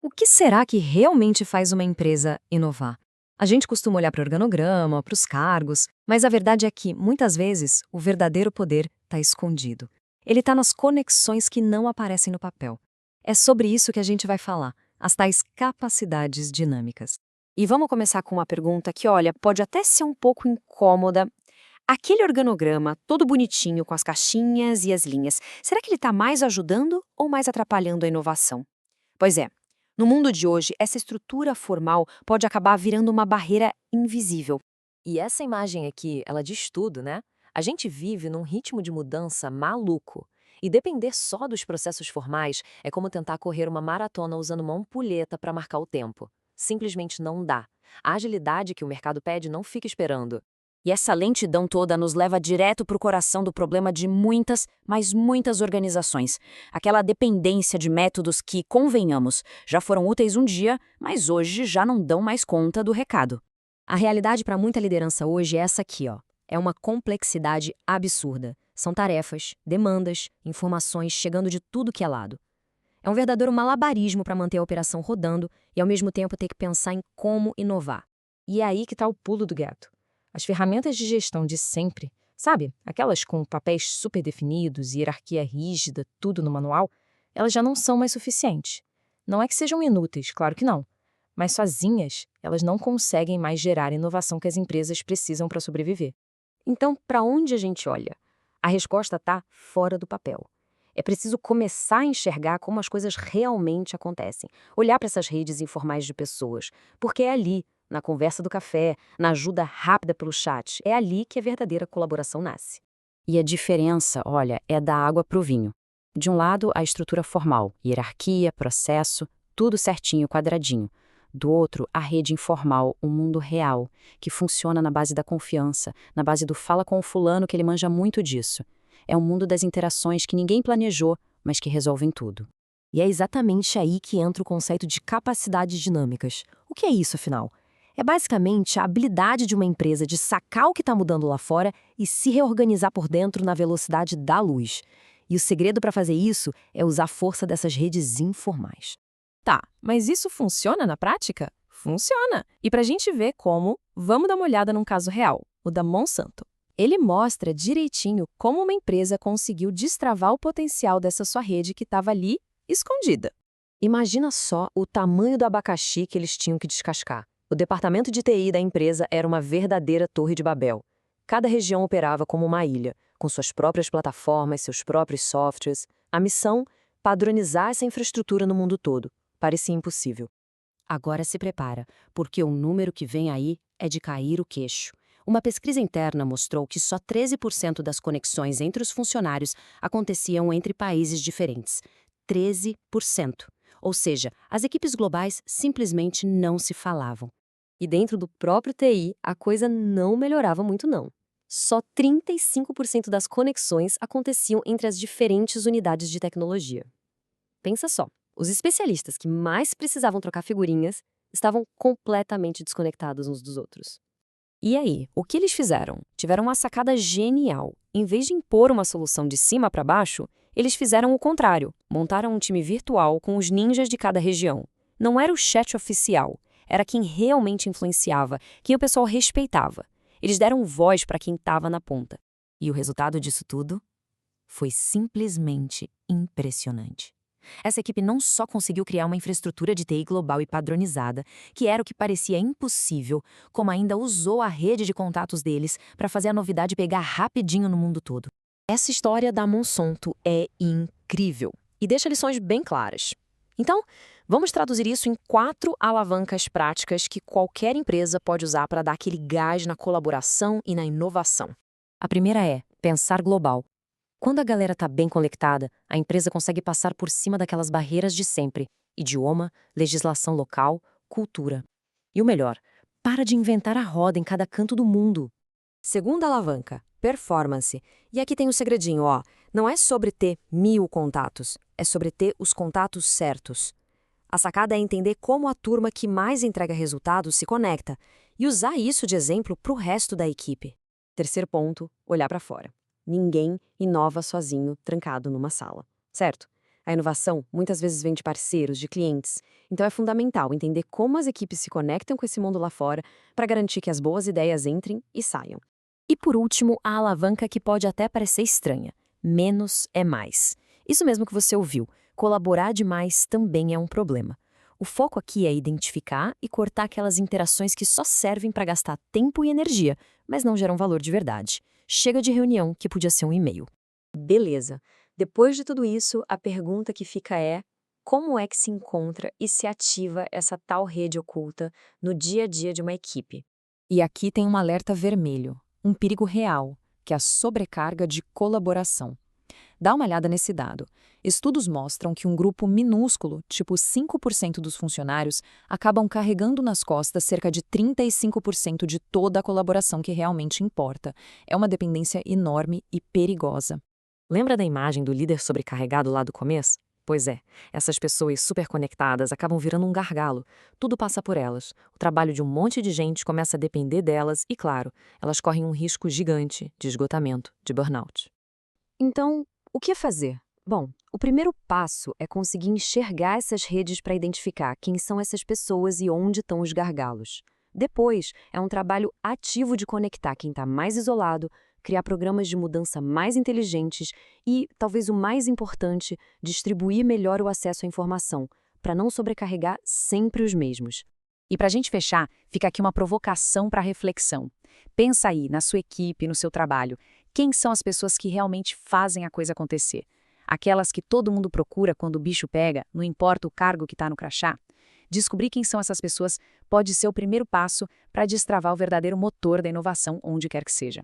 O que será que realmente faz uma empresa inovar? A gente costuma olhar para o organograma, para os cargos, mas a verdade é que, muitas vezes, o verdadeiro poder está escondido. Ele está nas conexões que não aparecem no papel. É sobre isso que a gente vai falar, as tais capacidades dinâmicas. E vamos começar com uma pergunta que, olha, pode até ser um pouco incômoda. Aquele organograma todo bonitinho com as caixinhas e as linhas, será que ele está mais ajudando ou mais atrapalhando a inovação? Pois é, no mundo de hoje, essa estrutura formal pode acabar virando uma barreira invisível. E essa imagem aqui, ela diz tudo, né? A gente vive num ritmo de mudança maluco. E depender só dos processos formais é como tentar correr uma maratona usando uma ampulheta para marcar o tempo. Simplesmente não dá. A agilidade que o mercado pede não fica esperando. E essa lentidão toda nos leva direto para o coração do problema de muitas, mas muitas organizações. Aquela dependência de métodos que, convenhamos, já foram úteis um dia, mas hoje já não dão mais conta do recado. A realidade para muita liderança hoje é essa aqui, ó. É uma complexidade absurda. São tarefas, demandas, informações chegando de tudo que é lado. É um verdadeiro malabarismo para manter a operação rodando e, ao mesmo tempo, ter que pensar em como inovar. E é aí que está o pulo do gato. As ferramentas de gestão de sempre, sabe? Aquelas com papéis super definidos, hierarquia rígida, tudo no manual, elas já não são mais suficientes. Não é que sejam inúteis, claro que não. Mas sozinhas, elas não conseguem mais gerar a inovação que as empresas precisam para sobreviver. Então, para onde a gente olha? A resposta está fora do papel. É preciso começar a enxergar como as coisas realmente acontecem. Olhar para essas redes informais de pessoas. Porque é ali, na conversa do café, na ajuda rápida pelo chat, é ali que a verdadeira colaboração nasce. E a diferença, olha, é da água para o vinho. De um lado, a estrutura formal, hierarquia, processo, tudo certinho, quadradinho. Do outro, a rede informal, o mundo real, que funciona na base da confiança, na base do fala com o fulano que ele manja muito disso. É um mundo das interações que ninguém planejou, mas que resolvem tudo. E é exatamente aí que entra o conceito de capacidades dinâmicas. O que é isso, afinal? É basicamente a habilidade de uma empresa de sacar o que está mudando lá fora e se reorganizar por dentro na velocidade da luz. E o segredo para fazer isso é usar a força dessas redes informais. Tá, mas isso funciona na prática? Funciona! E para a gente ver como, vamos dar uma olhada num caso real, o da Monsanto. Ele mostra direitinho como uma empresa conseguiu destravar o potencial dessa sua rede que estava ali, escondida. Imagina só o tamanho do abacaxi que eles tinham que descascar. O departamento de TI da empresa era uma verdadeira torre de Babel. Cada região operava como uma ilha, com suas próprias plataformas, seus próprios softwares. A missão? Padronizar essa infraestrutura no mundo todo. Parecia impossível. Agora se prepara, porque o número que vem aí é de cair o queixo. Uma pesquisa interna mostrou que só 13% das conexões entre os funcionários aconteciam entre países diferentes. 13%. Ou seja, as equipes globais simplesmente não se falavam. E dentro do próprio TI, a coisa não melhorava muito não. Só 35% das conexões aconteciam entre as diferentes unidades de tecnologia. Pensa só, os especialistas que mais precisavam trocar figurinhas estavam completamente desconectados uns dos outros. E aí, o que eles fizeram? Tiveram uma sacada genial. Em vez de impor uma solução de cima para baixo, eles fizeram o contrário. Montaram um time virtual com os ninjas de cada região. Não era o chat oficial, era quem realmente influenciava, quem o pessoal respeitava. Eles deram voz para quem estava na ponta. E o resultado disso tudo foi simplesmente impressionante. Essa equipe não só conseguiu criar uma infraestrutura de TI global e padronizada, que era o que parecia impossível, como ainda usou a rede de contatos deles para fazer a novidade pegar rapidinho no mundo todo. Essa história da Monsanto é incrível e deixa lições bem claras. Então, vamos traduzir isso em 4 alavancas práticas que qualquer empresa pode usar para dar aquele gás na colaboração e na inovação. A primeira é pensar global. Quando a galera está bem conectada, a empresa consegue passar por cima daquelas barreiras de sempre: idioma, legislação local, cultura. E o melhor, para de inventar a roda em cada canto do mundo. Segunda alavanca, performance. E aqui tem o segredinho, ó. Não é sobre ter 1000 contatos, é sobre ter os contatos certos. A sacada é entender como a turma que mais entrega resultados se conecta e usar isso de exemplo para o resto da equipe. Terceiro ponto, olhar para fora. Ninguém inova sozinho, trancado numa sala, certo? A inovação muitas vezes vem de parceiros, de clientes. Então é fundamental entender como as equipes se conectam com esse mundo lá fora para garantir que as boas ideias entrem e saiam. E por último, a alavanca que pode até parecer estranha. Menos é mais. Isso mesmo que você ouviu. Colaborar demais também é um problema. O foco aqui é identificar e cortar aquelas interações que só servem para gastar tempo e energia, mas não geram valor de verdade. Chega de reunião que podia ser um e-mail. Beleza. Depois de tudo isso, a pergunta que fica é: como é que se encontra e se ativa essa tal rede oculta no dia a dia de uma equipe? E aqui tem um alerta vermelho, um perigo real, que é a sobrecarga de colaboração. Dá uma olhada nesse dado. Estudos mostram que um grupo minúsculo, tipo 5% dos funcionários, acabam carregando nas costas cerca de 35% de toda a colaboração que realmente importa. É uma dependência enorme e perigosa. Lembra da imagem do líder sobrecarregado lá do começo? Pois é, essas pessoas superconectadas acabam virando um gargalo. Tudo passa por elas. O trabalho de um monte de gente começa a depender delas e, claro, elas correm um risco gigante de esgotamento, de burnout. Então, o que fazer? Bom, o primeiro passo é conseguir enxergar essas redes para identificar quem são essas pessoas e onde estão os gargalos. Depois, é um trabalho ativo de conectar quem está mais isolado, criar programas de mudança mais inteligentes e, talvez o mais importante, distribuir melhor o acesso à informação, para não sobrecarregar sempre os mesmos. E para a gente fechar, fica aqui uma provocação para reflexão. Pensa aí, na sua equipe, no seu trabalho, quem são as pessoas que realmente fazem a coisa acontecer? Aquelas que todo mundo procura quando o bicho pega, não importa o cargo que está no crachá? Descobrir quem são essas pessoas pode ser o primeiro passo para destravar o verdadeiro motor da inovação onde quer que seja.